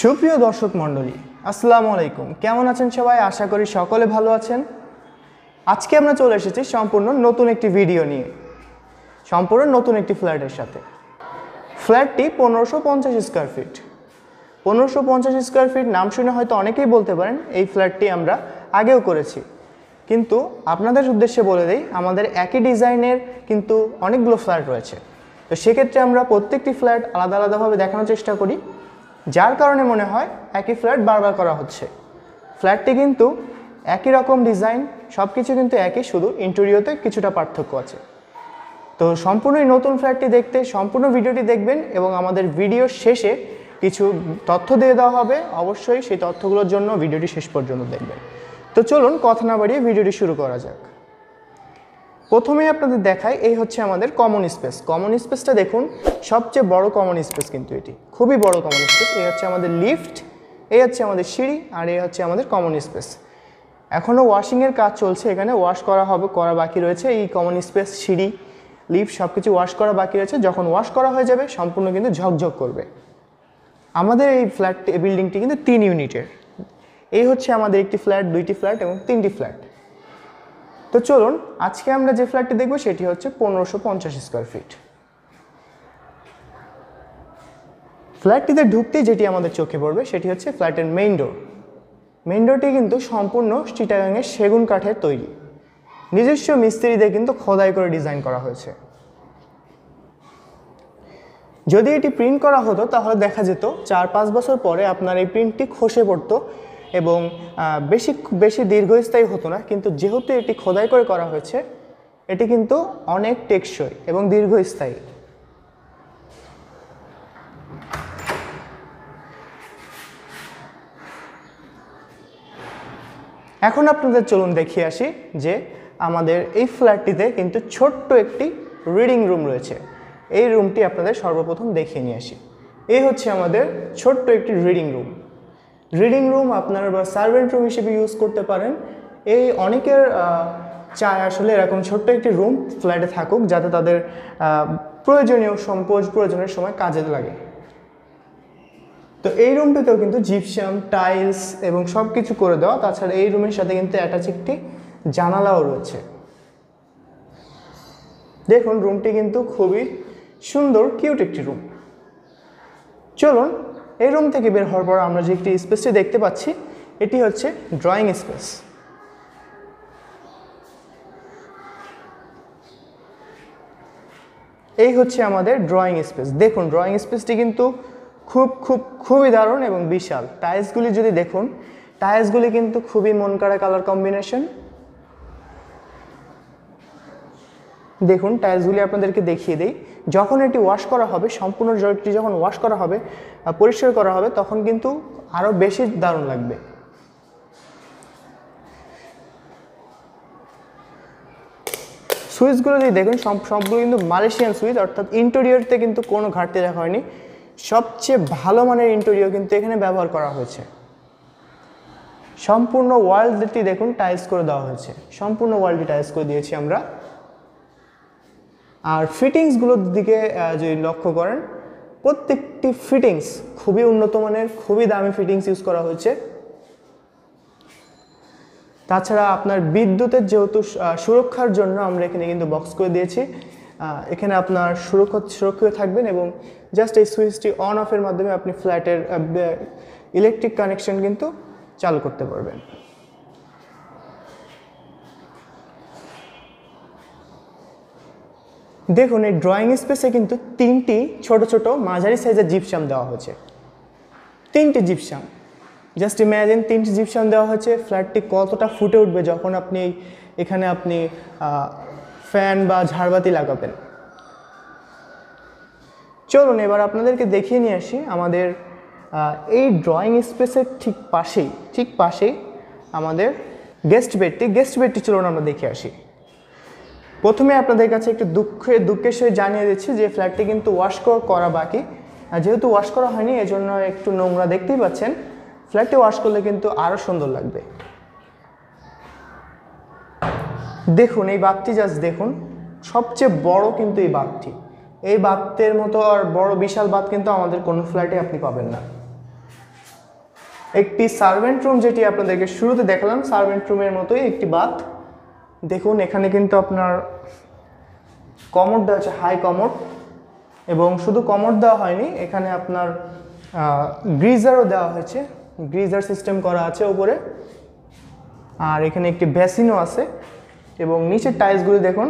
সুপ্রিয় দর্শক মণ্ডলী, আসসালামু আলাইকুম। কেমন আছেন সবাই? আশা করি সকলে ভালো আছেন। আজকে আমরা চলে এসেছি সম্পূর্ণ নতুন একটি ভিডিও নিয়ে, সম্পূর্ণ নতুন একটি ফ্ল্যাটের সাথে। ফ্ল্যাটটি 1550 স্কোয়ার ফিট। 1550 স্কোয়ার ফিট নাম শুনে হয়তো অনেকেই বলতে পারেন এই ফ্ল্যাটটি আমরা আগেও করেছি, কিন্তু আপনাদের উদ্দেশ্যে বলে দিই আমাদের একই ডিজাইনের কিন্তু অনেকগুলো ফ্ল্যাট রয়েছে। তো সেক্ষেত্রে আমরা প্রত্যেকটি ফ্ল্যাট আলাদা আলাদাভাবে দেখানোর চেষ্টা করি, যার কারণে মনে হয় একই ফ্ল্যাট বারবার করা হচ্ছে। ফ্ল্যাটটি কিন্তু একই রকম ডিজাইন, সব কিছু কিন্তু একই, শুধু ইন্টেরিয়রে কিছুটা পার্থক্য আছে। তো সম্পূর্ণই নতুন ফ্ল্যাটটি দেখতে সম্পূর্ণ ভিডিওটি দেখবেন এবং আমাদের ভিডিওর শেষে কিছু তথ্য দিয়ে দেওয়া হবে, অবশ্যই সেই তথ্যগুলোর জন্য ভিডিওটি শেষ পর্যন্ত দেখবেন। তো চলুন কথা না বাড়িয়ে ভিডিওটি শুরু করা যাক। প্রথমেই আপনাদের দেখাই, এই হচ্ছে আমাদের কমন স্পেস। কমন স্পেসটা দেখুন, সবচেয়ে বড় কমন স্পেস কিন্তু এটি, খুবই বড় কমন স্পেস। এই হচ্ছে আমাদের লিফট, এই হচ্ছে আমাদের সিঁড়ি, আর এই হচ্ছে আমাদের কমন স্পেস। এখনও ওয়াশিংয়ের কাজ চলছে, এখানে ওয়াশ করা বাকি রয়েছে। এই কমন স্পেস, সিঁড়ি, লিফট সব কিছু ওয়াশ করা বাকি রয়েছে। যখন ওয়াশ করা হয়ে যাবে সম্পূর্ণ কিন্তু ঝকঝক করবে। আমাদের এই ফ্ল্যাটটি, বিল্ডিংটি কিন্তু 3 ইউনিটের। এই হচ্ছে আমাদের একটি ফ্ল্যাট, 2টি ফ্ল্যাট এবং 3টি ফ্ল্যাট। তো চলুন আজকে আমরা যে ফ্ল্যাটটি দেখব সেটি হচ্ছে 1550 স্কোয়ার ফিট। ফ্ল্যাটটিতে ঢুকতেই যেটি আমাদের চোখে পড়বে সেটি হচ্ছে ফ্ল্যাটের মেইন ডোর। মেইন ডোরটি কিন্তু সম্পূর্ণ চিটাগাংয়ের সেগুন কাঠের তৈরি, নিজস্ব মিস্ত্রি দিয়ে কিন্তু খোদাই করে ডিজাইন করা হয়েছে। যদি এটি প্রিন্ট করা হতো তাহলে দেখা যেত 4-5 বছর পরে আপনার এই প্রিন্টটি খসে পড়তো এবং বেশি দীর্ঘস্থায়ী হতো না। কিন্তু যেহেতু এটি খোদাই করে করা হয়েছে, এটি কিন্তু অনেক টেকসই এবং দীর্ঘস্থায়ী। এখন আপনাদের চলুন দেখিয়ে আসি যে আমাদের এই ফ্ল্যাটটিতে কিন্তু ছোট্ট একটি রিডিং রুম রয়েছে। এই রুমটি আপনাদের সর্বপ্রথম দেখিয়ে নিয়ে আসি। এই হচ্ছে আমাদের ছোট্ট একটি রিডিং রুম। রিডিং রুম আপনারা বা সার্ভেন্ট রুম হিসেবে ইউজ করতে পারেন। এই অনেকের চায় আসলে এরকম ছোট্ট একটি রুম ফ্ল্যাটে থাকুক, যাতে তাদের প্রয়োজনের সময় কাজে লাগে। তো এই রুমটিতেও কিন্তু জিপসাম, টাইলস এবং সব কিছু করে দেওয়া। তাছাড়া এই রুমের সাথে কিন্তু অ্যাটাচ একটি জানালাও রয়েছে। দেখুন রুমটি কিন্তু খুবই সুন্দর, কিউট একটি রুম। চলুন এই রুম থেকে বের হওয়ার পর আমরা যে একটি স্পেসটি দেখতে পাচ্ছি, এটি হচ্ছে ড্রয়িং স্পেস। এই হচ্ছে আমাদের ড্রয়িং স্পেস। দেখুন ড্রয়িং স্পেসটি কিন্তু খুবই দারুণ এবং বিশাল। টাইলসগুলি যদি দেখুন, টাইলসগুলি কিন্তু খুবই মন কাড়া কালার কম্বিনেশন। দেখুন টাইলসগুলি আপনাদেরকে দেখিয়ে দেই। যখন এটি ওয়াশ করা হবে, সম্পূর্ণ জলটি যখন ওয়াশ করা হবে, পরিষ্কার করা হবে, তখন কিন্তু আরও বেশি দারুণ লাগবে। সুইচগুলো যদি দেখুন, সবগুলো কিন্তু মালয়েশিয়ান সুইচ, অর্থাৎ ইন্টেরিয়রতে কিন্তু কোনো ঘাটতি রাখা হয়নি। সবচেয়ে ভালো মানের ইন্টেরিয়র কিন্তু এখানে ব্যবহার করা হয়েছে। সম্পূর্ণ ওয়ালটি দেখুন টাইলস করে দেওয়া হয়েছে, সম্পূর্ণ ওয়ালটি টাইলস করে দিয়েছি আমরা। আর ফিটিংসগুলোর দিকে যদি লক্ষ্য করেন, প্রত্যেকটি ফিটিংস খুবই উন্নত মানের, খুবই দামি ফিটিংস ইউজ করা হয়েছে। তাছাড়া আপনার বিদ্যুতের যেহেতু সুরক্ষার জন্য আমরা এখানে কিন্তু বক্স করে দিয়েছি। এখানে আপনার সুরক্ষিত থাকবেন এবং জাস্ট এই সুইচটি অন অফের মাধ্যমে আপনি ফ্ল্যাটের ইলেকট্রিক কানেকশন কিন্তু চালু করতে পারবেন। দেখুন এই ড্রয়িং স্পেসে কিন্তু 3টি ছোট ছোট মাঝারি সাইজের জিপসাম দেওয়া হয়েছে। 3টি জিপসাম, জাস্ট ইম্যাজিন 3টি জিপসাম দেওয়া হয়েছে। ফ্ল্যাটটি কতটা ফুটে উঠবে যখন এখানে আপনি ফ্যান বা ঝাড়বাতি লাগাবেন। চলুন এবার আপনাদেরকে দেখিয়ে নিয়ে আসি আমাদের এই ড্রয়িং স্পেসের ঠিক পাশেই আমাদের গেস্ট বেডটি চলুন আমরা দেখে আসি। প্রথমে আপনাদের কাছে একটু দুঃখের সহিত জানিয়ে দিচ্ছি যে ফ্ল্যাটটি কিন্তু ওয়াশ করা বাকি। আর যেহেতু ওয়াশ করা হয়নি, এজন্য একটু নোংরা দেখতেই পাচ্ছেন। ফ্ল্যাটটি ওয়াশ করলে কিন্তু আরও সুন্দর লাগবে। দেখুন এই বাথটি, জাস্ট দেখুন, সবচেয়ে বড় কিন্তু এই বাথটি। এই বাথের মতো আর বড় বিশাল বাথ কিন্তু আমাদের কোনো ফ্ল্যাটে আপনি পাবেন না। একটি সার্ভেন্ট রুম, যেটি আপনাদেরকে শুরুতে দেখালাম সার্ভেন্ট রুমের মতোই একটি বাথ। দেখুন এখানে কিন্তু আপনার কমোড দেওয়া আছে, হাই কমোড, এবং শুধু কমোড দেওয়া হয়নি, এখানে আপনার গ্রিজারও দেওয়া হয়েছে, গ্রিজার সিস্টেম করা আছে উপরে। আর এখানে একটি বেসিনও আছে এবং নিচের টাইলসগুলি দেখুন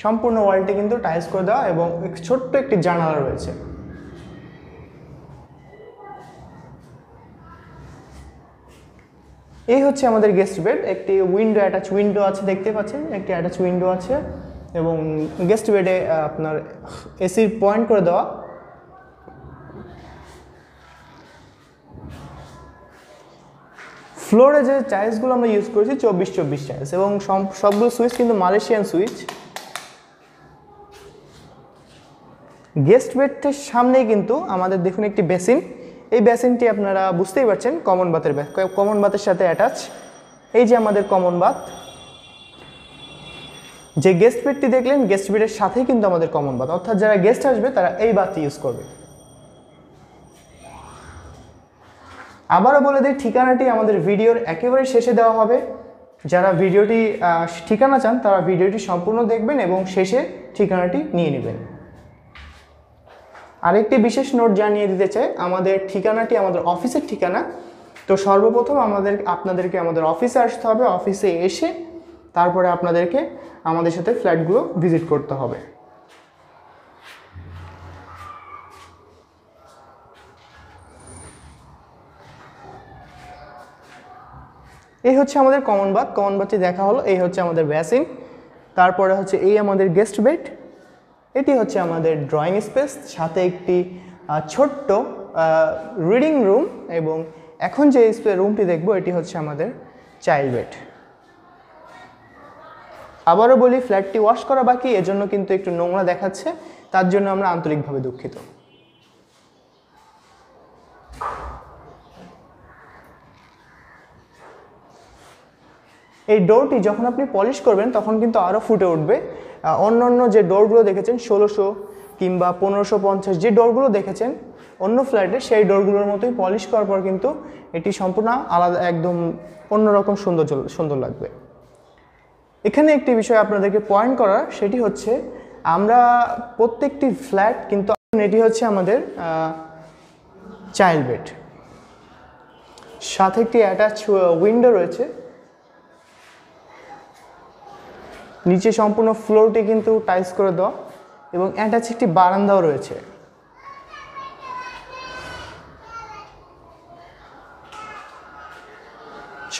সম্পূর্ণ ওয়ালটি কিন্তু টাইলস করে দেওয়া এবং ছোট্ট একটি জানালা রয়েছে। এই হচ্ছে আমাদের গেস্ট বেড। একটি উইন্ডো, অ্যাটাচ উইন্ডো আছে, দেখতে পাচ্ছেন একটি অ্যাটাচ উইন্ডো আছে এবং গেস্ট বেডে আপনার এসির পয়েন্ট করে দেওয়া। ফ্লোরে যে টাইলসগুলো আমরা ইউজ করেছি 24x24 টাইলস এবং সবগুলো সুইচ কিন্তু মালয়েশিয়ান সুইচ। গেস্ট বেডের সামনেই কিন্তু আমাদের দেখুন একটি বেসিন। এই বেসিনটি আপনারা বুঝতেই পারছেন কমন বাথের সাথে অ্যাটাচ। এই যে আমাদের কমন বাথ, যে গেস্ট বেডটি দেখলেন গেস্ট বেডের সাথেই কিন্তু আমাদের কমন বাথ, অর্থাৎ যারা গেস্ট আসবে তারা এই বাথটি ইউজ করবে। আবারও বলে দিই, ঠিকানাটি আমাদের ভিডিওর একেবারে শেষে দেওয়া হবে। যারা ভিডিওটি ঠিকানা চান তারা ভিডিওটি সম্পূর্ণ দেখবেন এবং শেষে ঠিকানাটি নিয়ে নেবেন। আরেকটি বিশেষ নোট জানিয়ে দিতে চাই, আমাদের ঠিকানাটি আমাদের অফিসের ঠিকানা। তো সর্বপ্রথম আপনাদেরকে আমাদের অফিসে আসতে হবে, অফিসে এসে তারপরে আপনাদেরকে আমাদের সাথে ফ্ল্যাটগুলো ভিজিট করতে হবে। এই হচ্ছে আমাদের কমন বাথটি দেখা হলো। এই হচ্ছে আমাদের বেসিন, তারপরে হচ্ছে এই আমাদের গেস্ট বেড, এটি হচ্ছে আমাদের ড্রয়িং স্পেস, সাথে একটি ছোট্ট রিডিং রুম, এবং এখন যে রুমটি দেখব এটি হচ্ছে আমাদের চাইল্ড বেড। আবারও বলি, ফ্ল্যাটটি ওয়াশ করা বাকি, এজন্য কিন্তু একটু নোংরা দেখাচ্ছে, তার জন্য আমরা আন্তরিকভাবে দুঃখিত। এই ডোরটি যখন আপনি পলিশ করবেন তখন কিন্তু আরও ফুটে উঠবে। অন্য যে ডোরগুলো দেখেছেন 1600 কিংবা 1550 যে ডোরগুলো দেখেছেন অন্য ফ্ল্যাটে, সেই ডোরগুলোর মতোই পলিশ করার পর কিন্তু এটি সম্পূর্ণ আলাদা, একদম অন্যরকম সুন্দর লাগবে। এখানে একটি বিষয় আপনাদেরকে পয়েন্ট করার, সেটি হচ্ছে আমরা প্রত্যেকটি ফ্ল্যাট কিন্তু, এটি হচ্ছে আমাদের চাইল্ড বেড, সাথে একটি অ্যাটাচ উইন্ডো রয়েছে। নিচে সম্পূর্ণ ফ্লোরটি কিন্তু টাইলস করে দেওয়া এবং অ্যাটাচ একটি বারান্দাও রয়েছে।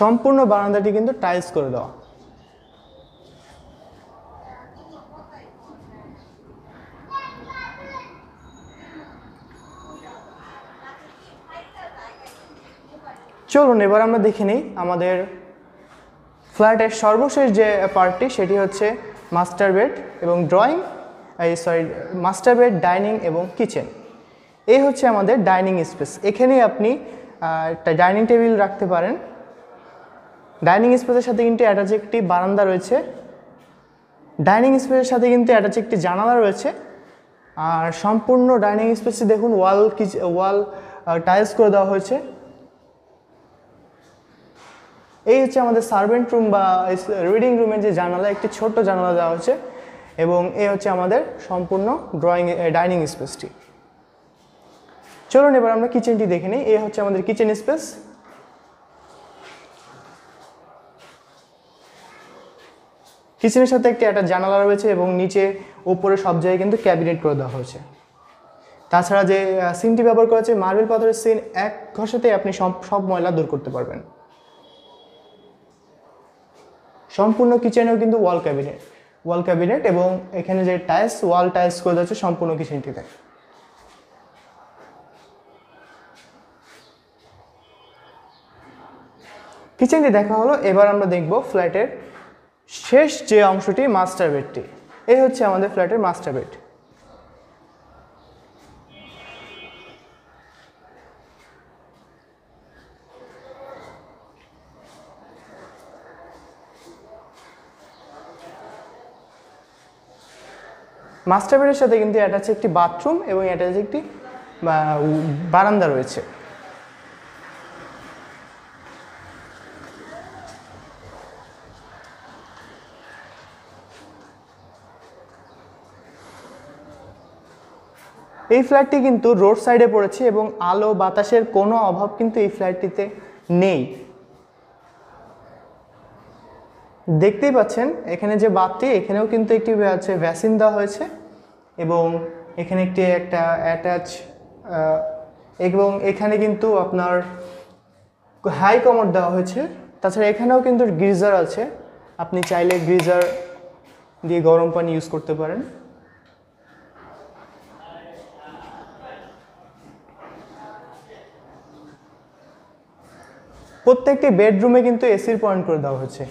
সম্পূর্ণ বারান্দাটি কিন্তু টাইলস করে দেওয়া। চলুন এবার আমরা দেখে নিই আমাদের ফ্ল্যাটের সর্বশেষ যে পার্টটি, সেটি হচ্ছে মাস্টার বেড এবং মাস্টার বেড, ডাইনিং এবং কিচেন। এই হচ্ছে আমাদের ডাইনিং স্পেস। এখানে আপনি একটা ডাইনিং টেবিল রাখতে পারেন। ডাইনিং স্পেসের সাথে কিন্তু অ্যাটাচ একটি বারান্দা রয়েছে, ডাইনিং স্পেসের সাথে কিন্তু অ্যাটাচ একটি জানালা রয়েছে। আর সম্পূর্ণ ডাইনিং স্পেসটি দেখুন ওয়াল টাইলস করে দেওয়া হয়েছে। এই হচ্ছে আমাদের সার্ভেন্ট রুম বা রিডিং রুমের যে জানালা, একটি ছোট্ট জানালা দেওয়া হচ্ছে, এবং এই হচ্ছে আমাদের সম্পূর্ণ ডাইনিং স্পেসটি। চলুন এবার আমরা কিচেনটি দেখে নিই। এই হচ্ছে আমাদের কিচেন স্পেস। কিচেনের সাথে একটি একটা জানালা রয়েছে এবং নিচে উপরে সব জায়গায় কিন্তু ক্যাবিনেট করে দেওয়া হয়েছে। তাছাড়া যে সিনটি ব্যবহার করেছে মার্বেল পাথরের সিন, এক ঘষাতেই আপনি সব ময়লা দূর করতে পারবেন। সম্পূর্ণ কিচেনেও কিন্তু ওয়াল ক্যাবিনেট এবং এখানে যে ওয়াল টাইলস করে দেওয়া হচ্ছে সম্পূর্ণ কিচেনটিতে। কিচেনটি দেখা হলো, এবার আমরা দেখব ফ্ল্যাটের শেষ যে অংশটি, মাস্টার বেডটি। এই হচ্ছে আমাদের ফ্ল্যাটের মাস্টার বেড। মাস্টার বেডের সাথে কিন্তু অ্যাটাচ একটি বাথরুম এবং অ্যাটাচ একটি বারান্দা রয়েছে। এই ফ্ল্যাটটি কিন্তু রোড সাইডে পড়েছে এবং আলো বাতাসের কোনো অভাব কিন্তু এই ফ্ল্যাটটিতে নেই। দেখতেই পাচ্ছেন এখানে যে বাথটি, এখানেও কিন্তু একটি আছে ভ্যাসিন দেওয়া হয়েছে এবং এখানে একটা অ্যাটাচ এবং এখানে কিন্তু আপনার হাই কমোড দেওয়া হয়েছে। তাছাড়া এখানেও কিন্তু গিজার আছে, আপনি চাইলে গিজার দিয়ে গরম পানি ইউজ করতে পারেন। প্রত্যেকটি বেডরুমে কিন্তু এসির পয়েন্ট করে দেওয়া হয়েছে।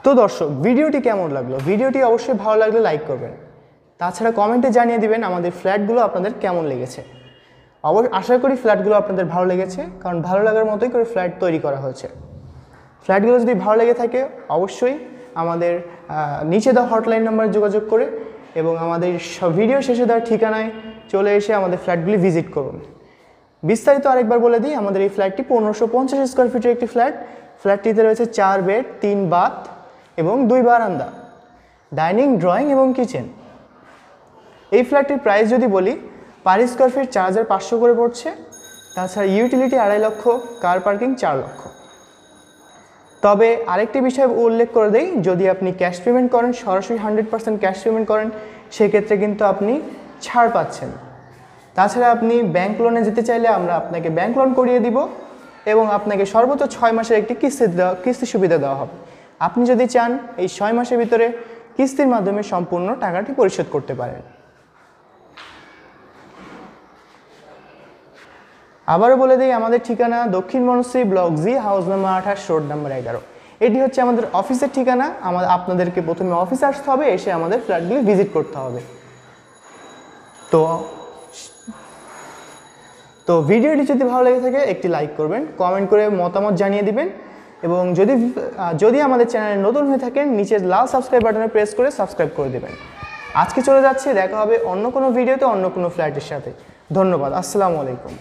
তো দর্শক, ভিডিওটি কেমন লাগলো? ভিডিওটি অবশ্যই ভালো লাগলে লাইক করবেন, তাছাড়া কমেন্টে জানিয়ে দিবেন আমাদের ফ্ল্যাটগুলো আপনাদের কেমন লেগেছে। আশা করি ফ্ল্যাটগুলো আপনাদের ভালো লেগেছে, কারণ ভালো লাগার মতোই করে ফ্ল্যাট তৈরি করা হয়েছে। ফ্ল্যাটগুলো যদি ভালো লেগে থাকে অবশ্যই আমাদের নিচে দেওয়া হটলাইন নাম্বারে যোগাযোগ করে এবং আমাদের ভিডিও শেষে দেওয়ার ঠিকানায় চলে এসে আমাদের ফ্ল্যাটগুলি ভিজিট করুন। বিস্তারিত আরেকবার বলে দিই, আমাদের এই ফ্ল্যাটটি 1550 স্কোয়ার ফিটের একটি ফ্ল্যাট। ফ্ল্যাটটিতে রয়েছে 4 বেড, 3 বাথ এবং 2 বারান্দা, ডাইনিং, ড্রয়িং এবং কিচেন। এই ফ্ল্যাটটির প্রাইস যদি বলি, পার স্কোয়ার ফিট 4500 করে পড়ছে। তাছাড়া ইউটিলিটি 2.5 লক্ষ, কার পার্কিং 4 লক্ষ। তবে আরেকটি বিষয় উল্লেখ করে দেই, যদি আপনি ক্যাশ পেমেন্ট করেন, সরাসরি 100% ক্যাশ পেমেন্ট করেন, সেক্ষেত্রে কিন্তু আপনি ছাড় পাচ্ছেন। তাছাড়া আপনি ব্যাংক লোনে যেতে চাইলে আমরা আপনাকে ব্যাংক লোন করিয়ে দিব এবং আপনাকে সর্বোচ্চ 6 মাসের একটি কিস্তি সুবিধা দেওয়া হবে। আপনি যদি চান এই 6 মাসের ভিতরে কিস্তির মাধ্যমে সম্পূর্ণ টাকাটি পরিশোধ করতে পারেন। আবারও বলে দিই, আমাদের ঠিকানা Dakshin Banasree, block G, house number 28, road number 11। এটি হচ্ছে আমাদের অফিসের ঠিকানা। আপনাদেরকে প্রথমে অফিসে আসতে হবে, এসে আমাদের ফ্ল্যাটগুলি ভিজিট করতে হবে। তো ভিডিওটি যদি ভালো লেগে থাকে একটি লাইক করবেন, কমেন্ট করে মতামত জানিয়ে দিবেন এবং যদি আমাদের চ্যানেলে নতুন হয়ে থাকেন, নিচের লাল সাবস্ক্রাইব বাটনে প্রেস করে সাবস্ক্রাইব করে দেবেন। আজকে চলে যাচ্ছে, দেখা হবে অন্য কোনো ভিডিওতে অন্য কোনো ফ্ল্যাটের সাথে। ধন্যবাদ, আসসালামু আলাইকুম।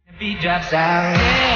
The beat drops out.